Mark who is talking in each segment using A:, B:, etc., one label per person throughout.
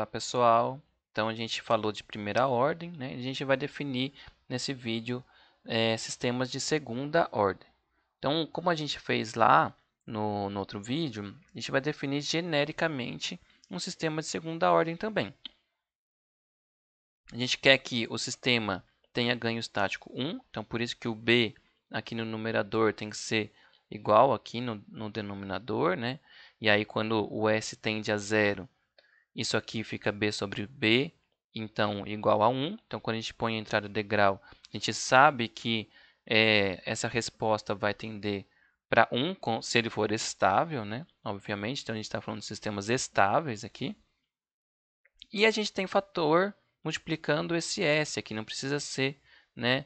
A: Olá pessoal, então a gente falou de primeira ordem, né? A gente vai definir nesse vídeo sistemas de segunda ordem. Então, como a gente fez lá no outro vídeo, a gente vai definir genericamente um sistema de segunda ordem também. A gente quer que o sistema tenha ganho estático 1, então por isso que o B aqui no numerador tem que ser igual aqui no denominador, né? E aí quando o S tende a 0, isso aqui fica B sobre B, então igual a 1. Então, quando a gente põe a entrada degrau, a gente sabe que essa resposta vai tender para 1 se ele for estável, né? Obviamente, então a gente está falando de sistemas estáveis aqui. E a gente tem fator multiplicando esse S aqui, não precisa ser, né,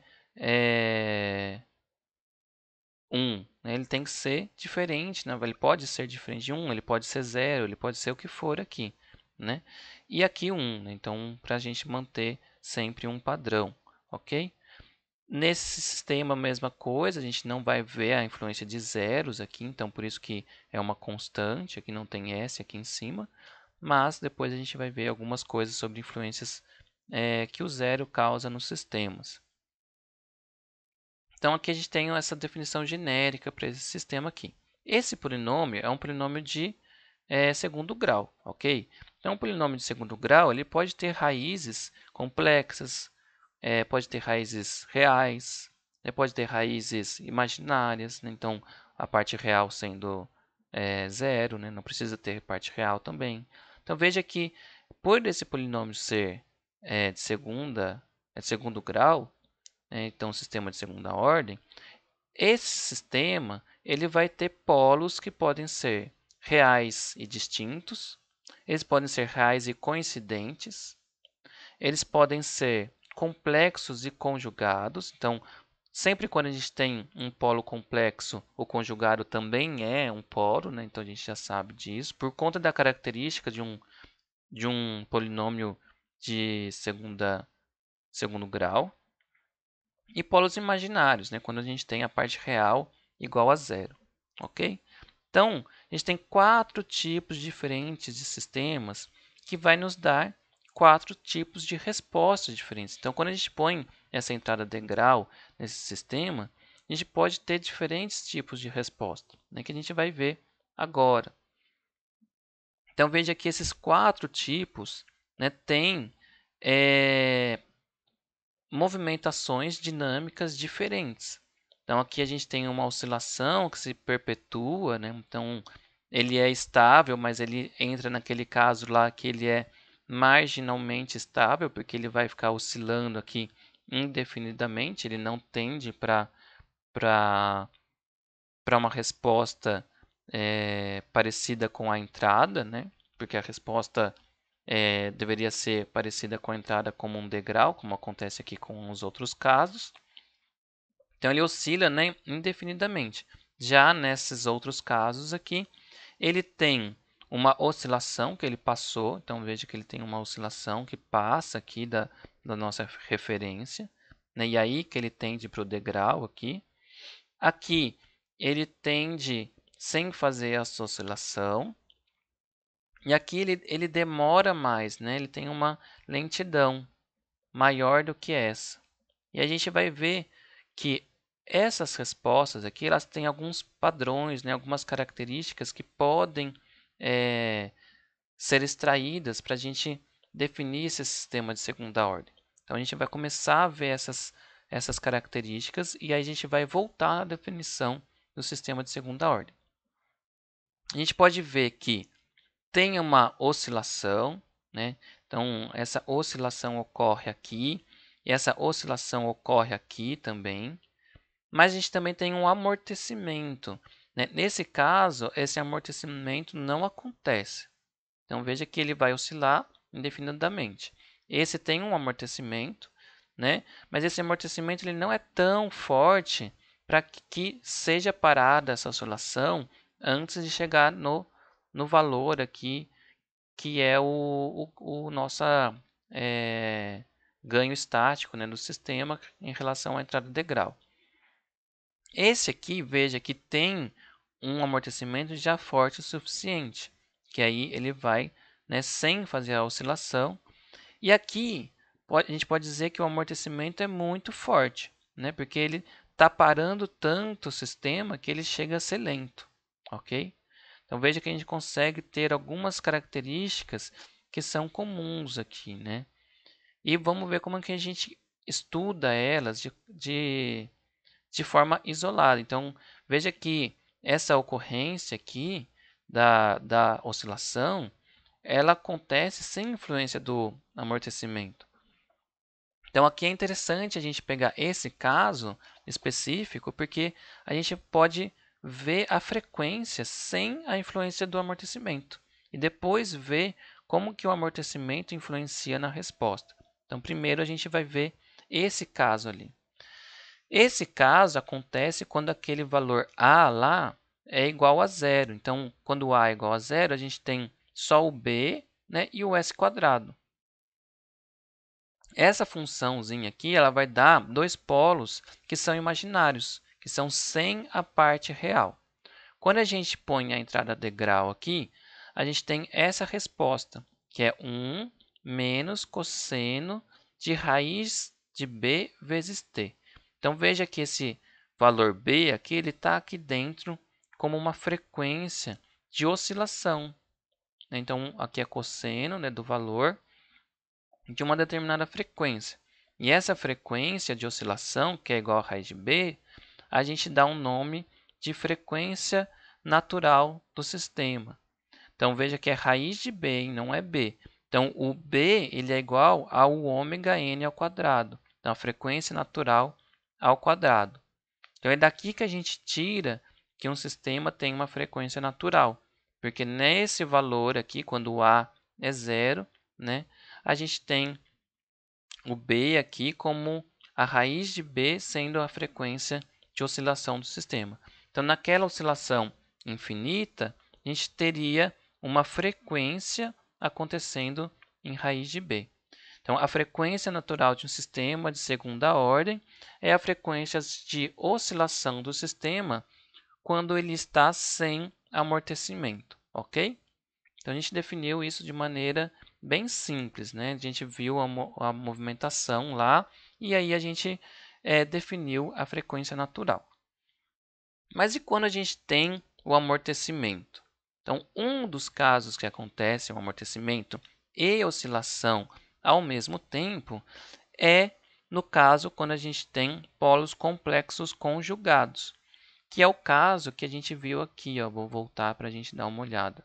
A: 1. Né? Ele tem que ser diferente, né? Ele pode ser diferente de 1, ele pode ser 0, ele pode ser o que for aqui, né? E aqui 1, né? Então, para a gente manter sempre um padrão, ok? Nesse sistema, a mesma coisa, a gente não vai ver a influência de zeros aqui, então por isso que é uma constante, aqui não tem S aqui em cima, mas depois a gente vai ver algumas coisas sobre influências que o zero causa nos sistemas. Então, aqui a gente tem essa definição genérica para esse sistema aqui. Esse polinômio é um polinômio de segundo grau, ok? Então, um polinômio de segundo grau ele pode ter raízes complexas, pode ter raízes reais, pode ter raízes imaginárias, né? Então, a parte real sendo zero, né? Não precisa ter parte real também. Então, veja que, por esse polinômio ser de segundo grau, então, sistema de segunda ordem, esse sistema ele vai ter polos que podem ser reais e distintos, eles podem ser reais e coincidentes, eles podem ser complexos e conjugados. Então, sempre quando a gente tem um polo complexo, o conjugado também é um polo, né? Então a gente já sabe disso, por conta da característica de um polinômio de segundo grau. E polos imaginários, né? Quando a gente tem a parte real igual a zero, ok? Então, a gente tem 4 tipos diferentes de sistemas que vai nos dar 4 tipos de respostas diferentes. Então, quando a gente põe essa entrada degrau nesse sistema, a gente pode ter diferentes tipos de resposta, né? Que a gente vai ver agora. Então, veja que esses 4 tipos, né, têm movimentações dinâmicas diferentes. Então, aqui a gente tem uma oscilação que se perpetua, né? Então, ele é estável, mas ele entra naquele caso lá que ele é marginalmente estável, porque ele vai ficar oscilando aqui indefinidamente, ele não tende para uma resposta parecida com a entrada, né? Porque a resposta deveria ser parecida com a entrada como um degrau, como acontece aqui com os outros casos. Então, ele oscila, né, indefinidamente. Já nesses outros casos aqui, ele tem uma oscilação que ele passou. Então, veja que ele tem uma oscilação que passa aqui da nossa referência, né, e aí que ele tende para o degrau aqui. Aqui, ele tende sem fazer essa oscilação. E aqui ele demora mais, né? Ele tem uma lentidão maior do que essa. E a gente vai ver que essas respostas aqui, elas têm alguns padrões, né? Algumas características que podem ser extraídas para a gente definir esse sistema de segunda ordem. Então, a gente vai começar a ver essas características e aí a gente vai voltar à definição do sistema de segunda ordem. A gente pode ver que tem uma oscilação, né? Então, essa oscilação ocorre aqui, e essa oscilação ocorre aqui também, mas a gente também tem um amortecimento, né? Nesse caso, esse amortecimento não acontece. Então, veja que ele vai oscilar indefinidamente. Esse tem um amortecimento, né? Mas esse amortecimento ele não é tão forte para que seja parada essa oscilação antes de chegar no valor aqui que é o nosso ganho estático, né, do sistema em relação à entrada de grau. Esse aqui, veja que tem um amortecimento já forte o suficiente, que aí ele vai né, sem fazer a oscilação. E aqui a gente pode dizer que o amortecimento é muito forte, né, porque ele está parando tanto o sistema que ele chega a ser lento, ok? Então veja que a gente consegue ter algumas características que são comuns aqui, né? E vamos ver como é que a gente estuda elas de forma isolada. Então veja que essa ocorrência aqui da oscilação, ela acontece sem influência do amortecimento. Então aqui é interessante a gente pegar esse caso específico, porque a gente pode ver a frequência sem a influência do amortecimento e depois ver como que o amortecimento influencia na resposta. Então primeiro a gente vai ver esse caso ali. Esse caso acontece quando aquele valor A lá é igual a zero. Então quando A é igual a zero, a gente tem só o B, né, e o S quadrado. Essa funçãozinha aqui, ela vai dar dois polos que são imaginários, que são sem a parte real. Quando a gente põe a entrada degrau aqui, a gente tem essa resposta, que é 1 menos cosseno de raiz de b vezes t. Então, veja que esse valor b aqui, ele está aqui dentro como uma frequência de oscilação. Então, aqui é cosseno, né, do valor de uma determinada frequência. E essa frequência de oscilação, que é igual a raiz de b, a gente dá um nome de frequência natural do sistema. Então, veja que é raiz de b, e não é b. Então, o b ele é igual ao ômega n ao quadrado. Então, a frequência natural ao quadrado. Então, é daqui que a gente tira que um sistema tem uma frequência natural. Porque nesse valor aqui, quando o A é zero, né, a gente tem o B aqui como a raiz de B sendo a frequência de oscilação do sistema. Então, naquela oscilação infinita, a gente teria uma frequência acontecendo em raiz de B. Então, a frequência natural de um sistema de segunda ordem é a frequência de oscilação do sistema quando ele está sem amortecimento, ok? Então, a gente definiu isso de maneira bem simples, né? A gente viu a movimentação lá e aí a gente definiu a frequência natural. Mas e quando a gente tem o amortecimento? Então, um dos casos que acontece o amortecimento e oscilação ao mesmo tempo é no caso quando a gente tem polos complexos conjugados, que é o caso que a gente viu aqui. Ó, vou voltar para a gente dar uma olhada.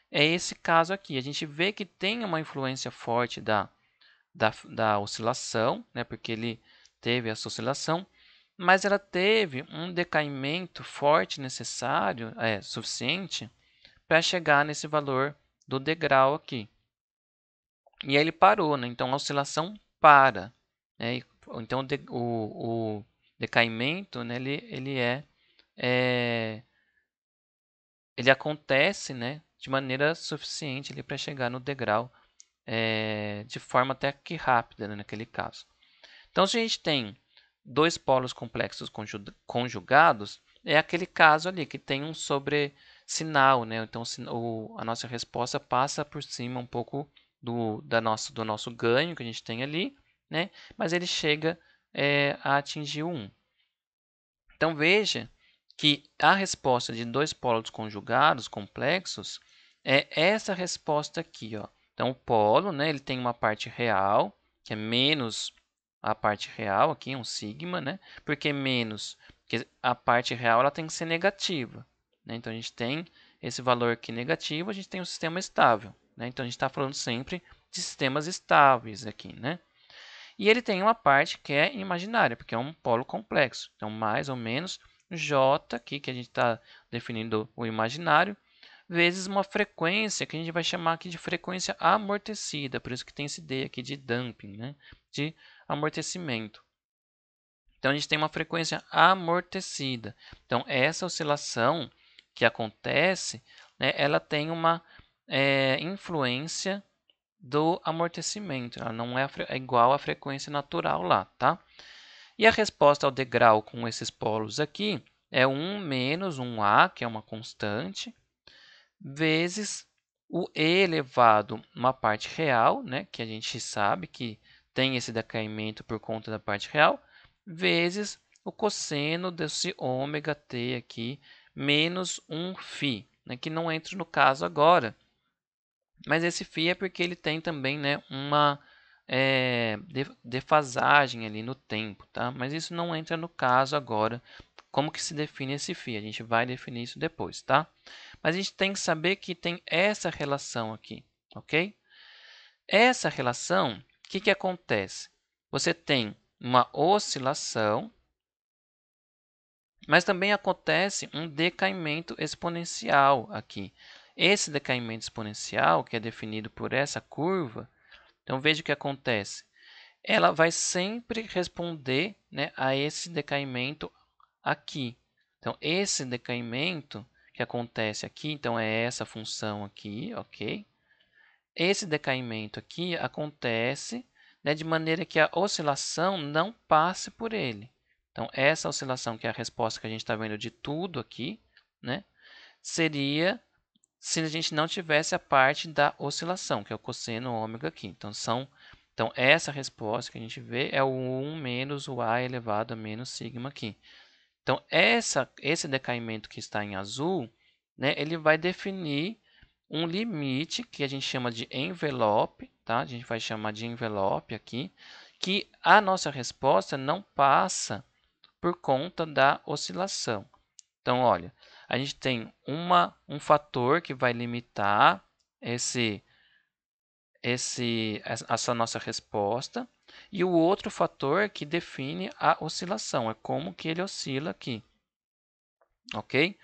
A: É esse caso aqui. A gente vê que tem uma influência forte da oscilação, né, porque ele teve essa oscilação, mas ela teve um decaimento forte necessário, suficiente, para chegar nesse valor do degrau aqui. E aí ele parou, né? Então a oscilação para. Né? Então o decaimento, né, ele acontece, né, de maneira suficiente para chegar no degrau de forma até que rápida, né, naquele caso. Então, se a gente tem dois polos complexos conjugados, é aquele caso ali que tem um sobresinal, né? Então, a nossa resposta passa por cima um pouco do nosso ganho que a gente tem ali, né? Mas ele chega a atingir o 1. Então, veja que a resposta de dois polos conjugados complexos é essa resposta aqui, ó. Então, o polo, né, ele tem uma parte real, que é menos a parte real, aqui um sigma, né? Por que menos? Porque a parte real ela tem que ser negativa, né? Então, a gente tem esse valor aqui negativo, a gente tem um sistema estável, né? Então, a gente está falando sempre de sistemas estáveis aqui, né? E ele tem uma parte que é imaginária, porque é um polo complexo. Então, mais ou menos J, aqui que a gente está definindo o imaginário, vezes uma frequência que a gente vai chamar aqui de frequência amortecida. Por isso que tem esse D aqui de damping, né? De amortecimento. Então, a gente tem uma frequência amortecida. Então, essa oscilação que acontece, né, ela tem uma influência do amortecimento. Ela não é igual à frequência natural lá, tá? E a resposta ao degrau com esses polos aqui é 1 menos 1A, que é uma constante, vezes o e elevado uma parte real, né, que a gente sabe que tem esse decaimento por conta da parte real, vezes o cosseno desse ômega t aqui, menos um φ, né, que não entra no caso agora. Mas esse φ é porque ele tem também, né, uma defasagem ali no tempo, tá? Mas isso não entra no caso agora. Como que se define esse φ? A gente vai definir isso depois, tá? Mas a gente tem que saber que tem essa relação aqui, ok? Essa relação, o que acontece? Você tem uma oscilação, mas também acontece um decaimento exponencial aqui. Esse decaimento exponencial, que é definido por essa curva, então veja o que acontece. Ela vai sempre responder, né, a esse decaimento aqui. Então, esse decaimento que acontece aqui, então é essa função aqui, ok? Esse decaimento aqui acontece, né, de maneira que a oscilação não passe por ele. Então, essa oscilação, que é a resposta que a gente está vendo de tudo aqui, né, seria se a gente não tivesse a parte da oscilação, que é o cosseno ômega aqui. Então, essa resposta que a gente vê é o 1 menos o a elevado a menos sigma aqui. Então, esse decaimento que está em azul, né, ele vai definir um limite que a gente chama de envelope, tá? A gente vai chamar de envelope aqui, que a nossa resposta não passa por conta da oscilação. Então, olha, a gente tem um fator que vai limitar essa nossa resposta e o outro fator que define a oscilação, é como que ele oscila aqui, ok?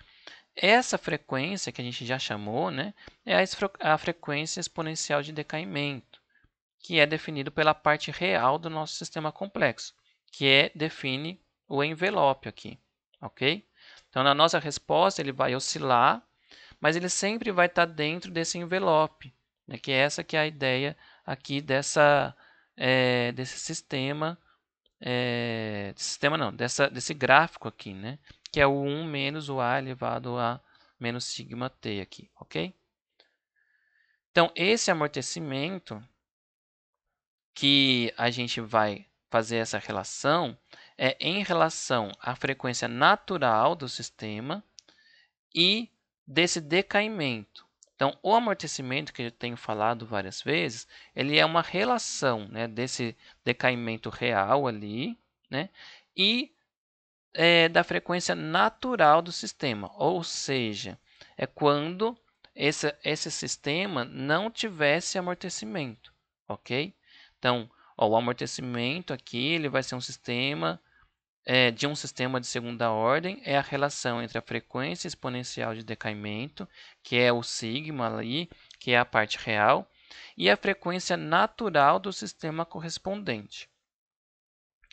A: Essa frequência que a gente já chamou, né, é a frequência exponencial de decaimento, que é definido pela parte real do nosso sistema complexo, que define o envelope aqui, ok? Então, na nossa resposta, ele vai oscilar, mas ele sempre vai estar dentro desse envelope, né, que essa que é a ideia aqui desse sistema, desse gráfico aqui, né, que é o 1 menos o a elevado a menos sigma t aqui, ok? Então, esse amortecimento que a gente vai fazer essa relação é em relação à frequência natural do sistema e desse decaimento. Então, o amortecimento que eu tenho falado várias vezes, ele é uma relação, né, desse decaimento real ali, né, e da frequência natural do sistema, ou seja, é quando esse sistema não tivesse amortecimento, ok? Então, ó, o amortecimento aqui ele vai ser um sistema de um sistema de segunda ordem, é a relação entre a frequência exponencial de decaimento, que é o sigma ali, que é a parte real, e a frequência natural do sistema correspondente,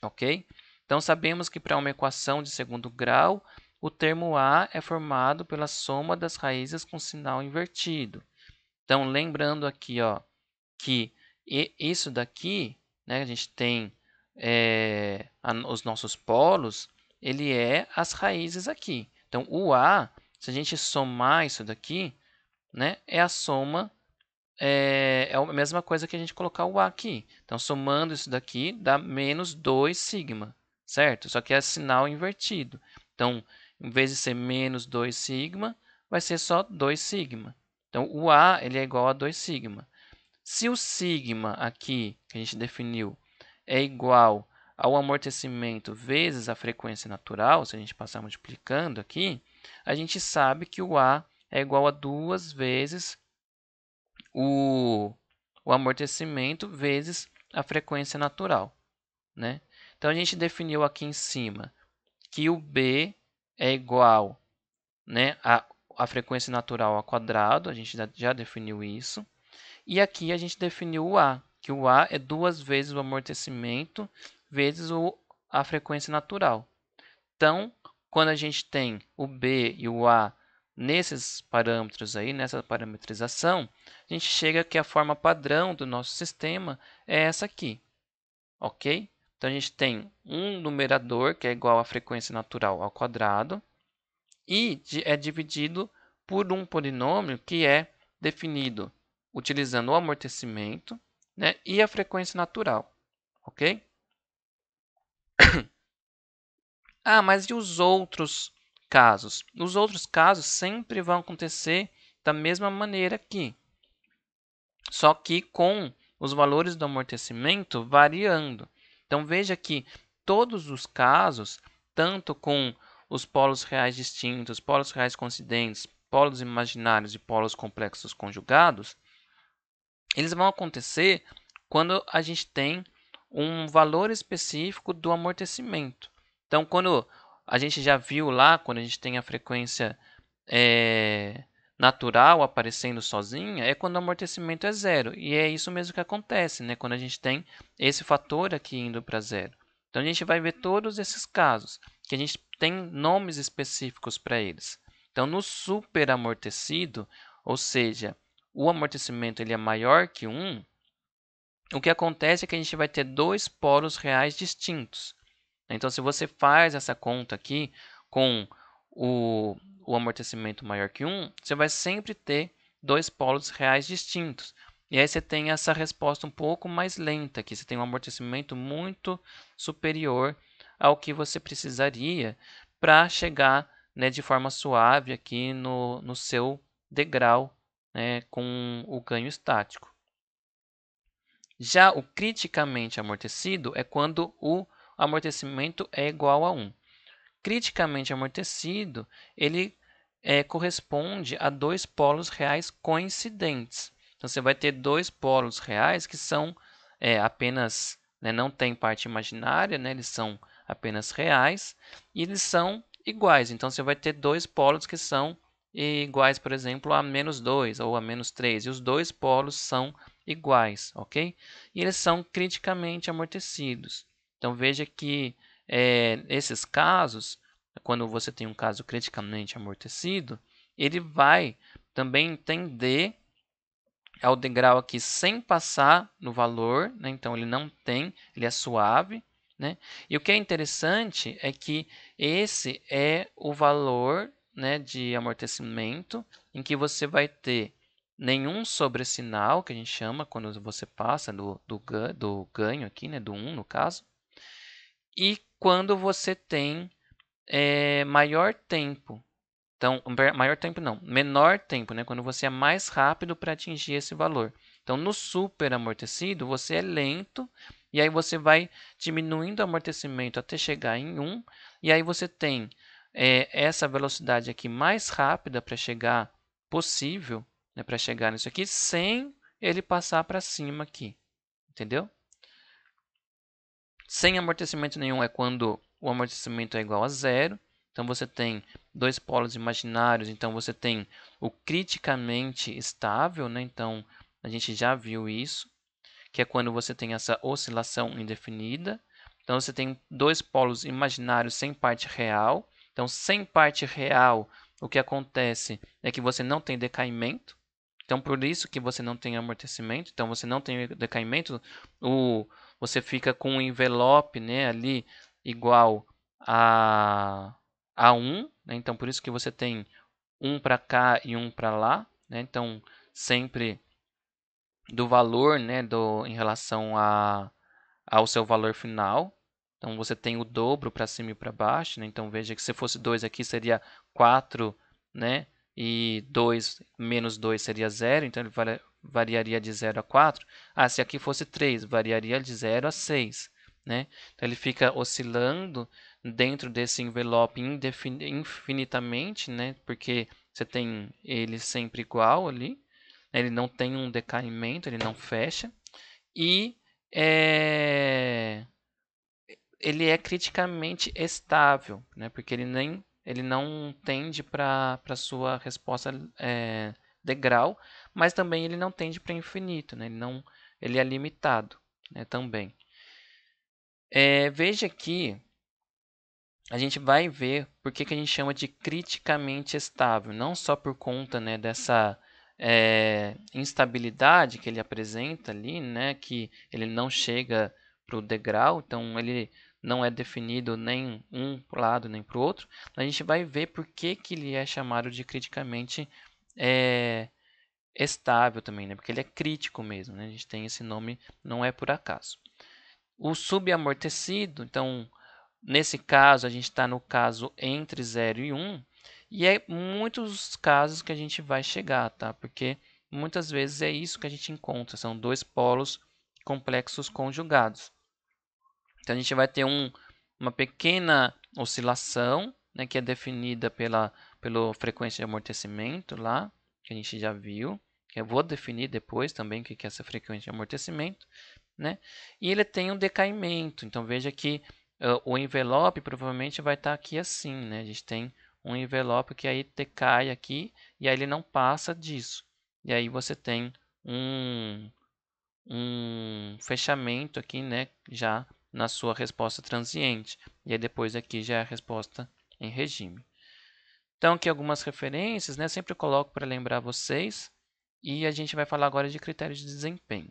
A: ok? Então, sabemos que para uma equação de segundo grau, o termo A é formado pela soma das raízes com sinal invertido. Então, lembrando aqui, ó, que isso daqui, né, a gente tem os nossos polos, ele é as raízes aqui. Então, o A, se a gente somar isso daqui, né, é a soma, é a mesma coisa que a gente colocar o A aqui. Então, somando isso daqui, dá menos 2 sigma, certo? Só que é sinal invertido. Então, em vez de ser menos 2 sigma, vai ser só 2 sigma. Então, o A ele é igual a 2 sigma. Se o sigma aqui, que a gente definiu, é igual ao amortecimento vezes a frequência natural, se a gente passar multiplicando aqui, a gente sabe que o A é igual a 2 vezes o, o amortecimento vezes a frequência natural, né? Então, a gente definiu aqui em cima que o B é igual, né, a frequência natural ao quadrado, a gente já definiu isso. E aqui a gente definiu o A, que o A é 2 vezes o amortecimento vezes a frequência natural. Então, quando a gente tem o B e o A nesses parâmetros aí, nessa parametrização, a gente chega que a forma padrão do nosso sistema é essa aqui, ok? Então, a gente tem um numerador, que é igual à frequência natural ao quadrado, e é dividido por um polinômio, que é definido utilizando o amortecimento, né, e a frequência natural, ok? Ah, mas e os outros casos? Os outros casos sempre vão acontecer da mesma maneira aqui, só que com os valores do amortecimento variando. Então veja que todos os casos, tanto com os polos reais distintos, polos reais coincidentes, polos imaginários e polos complexos conjugados, eles vão acontecer quando a gente tem um valor específico do amortecimento. Então, quando a gente já viu lá, quando a gente tem a frequência natural aparecendo sozinha, é quando o amortecimento é zero. E é isso mesmo que acontece, né? Quando a gente tem esse fator aqui indo para zero. Então, a gente vai ver todos esses casos, que a gente tem nomes específicos para eles. Então, no superamortecido, ou seja, o amortecimento ele é maior que 1, o que acontece é que a gente vai ter dois polos reais distintos. Então, se você faz essa conta aqui com o amortecimento maior que 1, você vai sempre ter dois polos reais distintos. E aí você tem essa resposta um pouco mais lenta, que você tem um amortecimento muito superior ao que você precisaria para chegar, né, de forma suave aqui no seu degrau, né, com o ganho estático. Já o criticamente amortecido é quando o amortecimento é igual a 1. Criticamente amortecido, ele corresponde a dois polos reais coincidentes. Então, você vai ter dois polos reais que são apenas, né, não tem parte imaginária, né, eles são apenas reais, e eles são iguais. Então, você vai ter dois polos que são iguais, por exemplo, a -2 ou a -3, e os dois polos são iguais, ok? E eles são criticamente amortecidos. Então, veja que esses casos, quando você tem um caso criticamente amortecido, ele vai também tender ao degrau aqui sem passar no valor, né? Então ele não tem, ele é suave, né? E o que é interessante é que esse é o valor, né, de amortecimento em que você vai ter nenhum sobressinal, que a gente chama quando você passa do ganho aqui, né, do 1 no caso, e quando você tem maior tempo. Então, maior tempo não, menor tempo, né? Quando você é mais rápido para atingir esse valor. Então, no super amortecido, você é lento e aí você vai diminuindo o amortecimento até chegar em 1, e aí você tem essa velocidade aqui mais rápida para chegar possível, né, para chegar nisso aqui, sem ele passar para cima aqui, entendeu? Sem amortecimento nenhum é quando o amortecimento é igual a zero. Então você tem dois polos imaginários, então você tem o criticamente estável, né? Então a gente já viu isso, que é quando você tem essa oscilação indefinida. Então você tem dois polos imaginários sem parte real. Então sem parte real, o que acontece é que você não tem decaimento. Então por isso que você não tem amortecimento. Então você não tem decaimento, você fica com um envelope, né, ali igual a 1, né? Então por isso que você tem um para cá e um para lá, né? Então sempre do valor, né, em relação ao seu valor final. Então você tem o dobro para cima e para baixo, né? Então veja que se fosse 2 aqui seria 4, né? E 2 menos 2 seria 0, então ele variaria de 0 a 4. Ah, se aqui fosse 3, variaria de 0 a 6, né? Então ele fica oscilando dentro desse envelope infinitamente, né? Porque você tem ele sempre igual ali, né? Ele não tem um decaimento, ele não fecha. E é, ele é criticamente estável, né? Porque ele não tende para a sua resposta degrau, mas também ele não tende para infinito, né? Ele é limitado, né? Também. Veja que a gente vai ver por que a gente chama de criticamente estável, não só por conta, né, dessa instabilidade que ele apresenta ali, né, que ele não chega para o degrau, então ele não é definido nem um lado nem para o outro. A gente vai ver por que ele é chamado de criticamente estável também, né? Porque ele é crítico mesmo, né? A gente tem esse nome, não é por acaso. O subamortecido, então, nesse caso, a gente está no caso entre 0 e 1, e é muitos casos que a gente vai chegar, tá? Porque muitas vezes é isso que a gente encontra, são dois polos complexos conjugados. Então, a gente vai ter uma pequena oscilação, né, que é definida pela frequência de amortecimento lá, que a gente já viu, que eu vou definir depois também o que é essa frequência de amortecimento, né? E ele tem um decaimento, então veja que o envelope provavelmente vai estar aqui assim, né? A gente tem um envelope que aí decai aqui e aí ele não passa disso. E aí você tem um, um fechamento aqui, né, já na sua resposta transiente. E aí depois aqui já é a resposta em regime. Então aqui algumas referências, né, sempre coloco para lembrar vocês. E a gente vai falar agora de critérios de desempenho.